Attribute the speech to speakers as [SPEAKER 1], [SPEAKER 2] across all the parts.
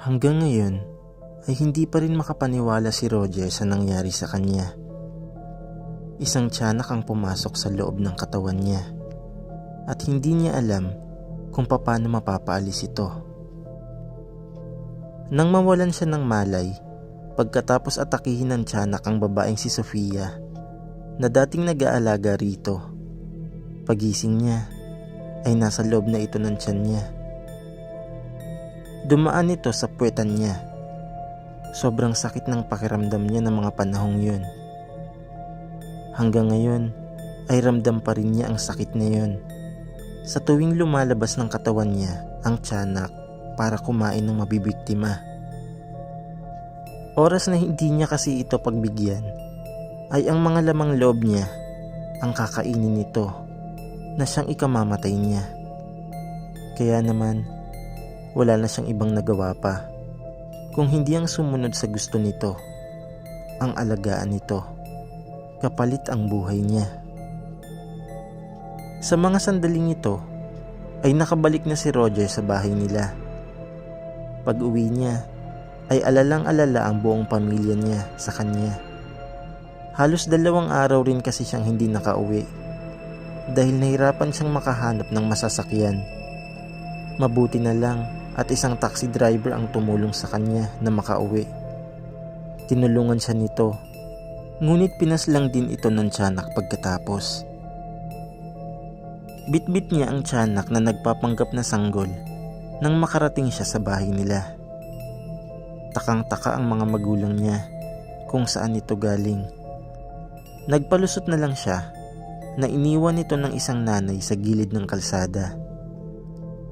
[SPEAKER 1] Hanggang ngayon ay hindi pa rin makapaniwala si Roger sa nangyari sa kanya. Isang tiyanak ang pumasok sa loob ng katawan niya at hindi niya alam kung paano mapapaalis ito. Nang mawalan siya ng malay, pagkatapos atakihin ng tiyanak ang babaeng si Sofia na dating nag-aalaga rito, pagising niya ay nasa loob na ito ng tiyan niya. Dumaan ito sa puwetan niya. Sobrang sakit ng pakiramdam niya ng mga panahong yun. Hanggang ngayon ay ramdam pa rin niya ang sakit na yun sa tuwing lumalabas ng katawan niya ang tiyanak para kumain ng mabibiktima. Oras na hindi niya kasi ito pagbigyan ay ang mga lamang loob niya ang kakainin nito na siyang ikamamatay niya. Kaya naman wala na siyang ibang nagawa pa kung hindi ang sumunod sa gusto nito, ang alagaan nito, kapalit ang buhay niya. Sa mga sandaling ito ay nakabalik na si Roger sa bahay nila. Pag-uwi niya ay alalang-alala ang buong pamilya niya sa kanya. Halos 2 araw rin kasi siyang hindi nakauwi dahil nahirapan siyang makahanap ng masasakyan. Mabuti na lang at isang taxi driver ang tumulong sa kanya na makauwi. Tinulungan siya nito, ngunit pinaslang din ito ng tiyanak pagkatapos. Bitbit niya ang tiyanak na nagpapanggap na sanggol nang makarating siya sa bahay nila. Takang-taka ang mga magulang niya kung saan ito galing. Nagpalusot na lang siya na iniwan ito ng isang nanay sa gilid ng kalsada.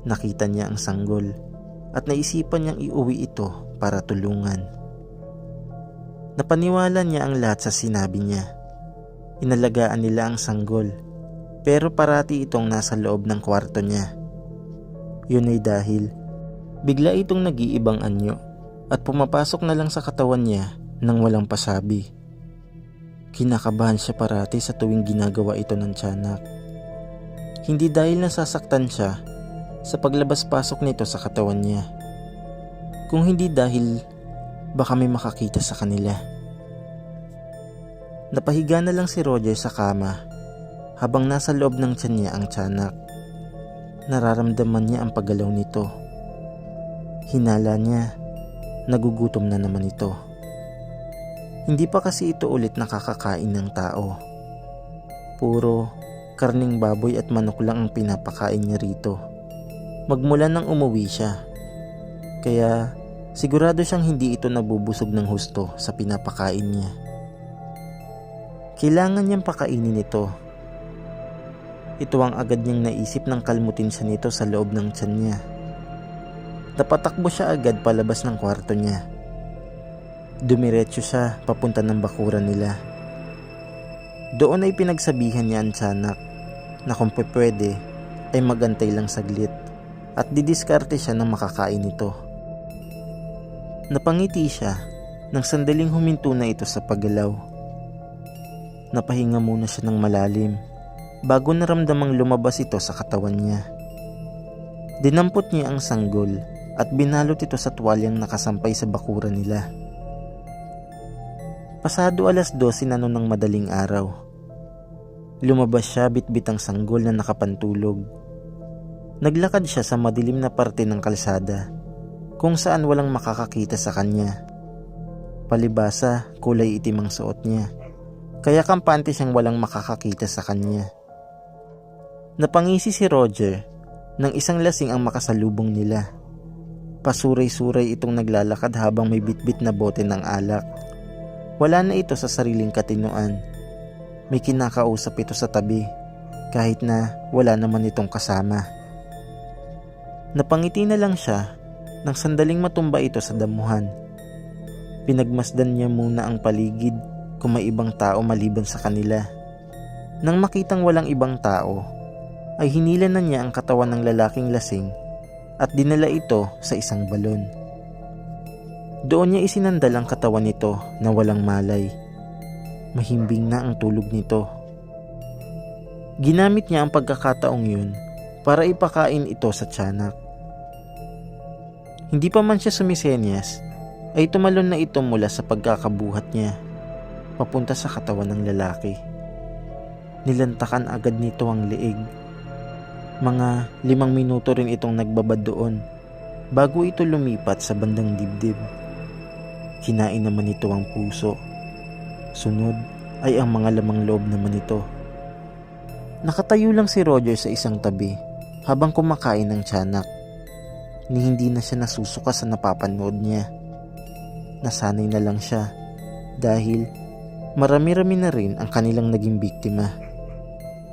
[SPEAKER 1] Nakita niya ang sanggol at naisipan niyang iuwi ito para tulungan. Napaniwala niya ang lahat sa sinabi niya. Inalagaan nila ang sanggol pero parati itong nasa loob ng kwarto niya. Yun ay dahil bigla itong nag-iibang anyo at pumapasok na lang sa katawan niya nang walang pasabi. Kinakabahan siya parati sa tuwing ginagawa ito ng tiyanak. Hindi dahil nasasaktan siya sa paglabas-pasok nito sa katawan niya, kung hindi dahil baka may makakita sa kanila. Napahiga na lang si Roger sa kama habang nasa loob ng tiyan niya ang tiyanak. Nararamdaman niya ang paggalaw nito. Hinala niya, nagugutom na naman ito. Hindi pa kasi ito ulit nakakakain ng tao. Puro karning baboy at manok lang ang pinapakain niya rito magmula nang umuwi siya. Kaya sigurado siyang hindi ito nabubusog ng husto sa pinapakain niya. Kailangan niyang pakainin ito. Ito ang agad niyang naisip nang kalmutin siya nito sa loob ng tiyan niya. Napatakbo siya agad palabas ng kwarto niya. Dumiretso siya papunta ng bakuran nila. Doon ay pinagsabihan niya ang tiyanak na kung pwede ay magantay lang saglit at didiskarte siya ng makakain ito. Napangiti siya nang sandaling huminto na ito sa paggalaw. Napahinga muna siya ng malalim bago naramdamang lumabas ito sa katawan niya. Dinampot niya ang sanggol at binalot ito sa tuwalyang nakasampay sa bakuran nila. Pasado 12:00 na noon ng madaling araw. Lumabas siya bitbit ang sanggol na nakapantulog. Naglakad siya sa madilim na parte ng kalsada kung saan walang makakakita sa kanya. Palibasa, kulay itim ang suot niya, kaya kampante siyang walang makakakita sa kanya. Napangisi si Roger nang isang lasing ang makasalubong nila. Pasuray-suray itong naglalakad habang may bitbit na bote ng alak. Wala na ito sa sariling katinoan. May kinakausap ito sa tabi kahit na wala naman itong kasama. Napangiti na lang siya nang sandaling matumba ito sa damuhan. Pinagmasdan niya muna ang paligid kung may ibang tao maliban sa kanila. Nang makitang walang ibang tao, ay hinila na niya ang katawan ng lalaking lasing at dinala ito sa isang balon. Doon niya isinandal ang katawan nito na walang malay. Mahimbing na ang tulog nito. Ginamit niya ang pagkakataong yun para ipakain ito sa tiyanak. Hindi pa man siya sumisenyas, ay tumalon na ito mula sa pagkakabuhat niya, papunta sa katawan ng lalaki. Nilantakan agad nito ang leeg. Mga 5 minuto rin itong nagbabad doon, bago ito lumipat sa bandang dibdib. Kinain naman ito ang puso. Sunod ay ang mga lamang loob naman ito. Nakatayo lang si Roger sa isang tabi habang kumakain ng tiyanak. Ni hindi na siya nasusuka sa napapanood niya. Nasanay na lang siya dahil marami-rami na rin ang kanilang naging biktima.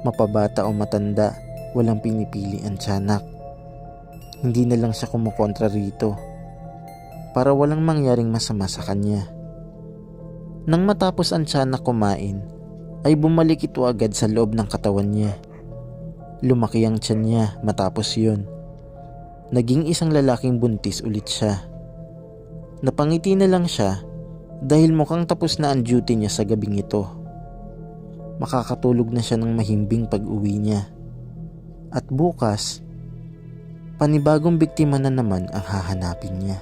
[SPEAKER 1] Mapabata o matanda, walang pinipili ang tiyanak. Hindi na lang siya kumukontra rito para walang mangyaring masama sa kanya. Nang matapos ang tiyanak kumain, ay bumalik ito agad sa loob ng katawan niya. Lumaki ang tiyan niya matapos yun. Naging isang lalaking buntis ulit siya. Napangiti na lang siya dahil mukhang tapos na ang duty niya sa gabing ito. Makakatulog na siya ng mahimbing pag-uwi niya. At bukas, panibagong biktima na naman ang hahanapin niya.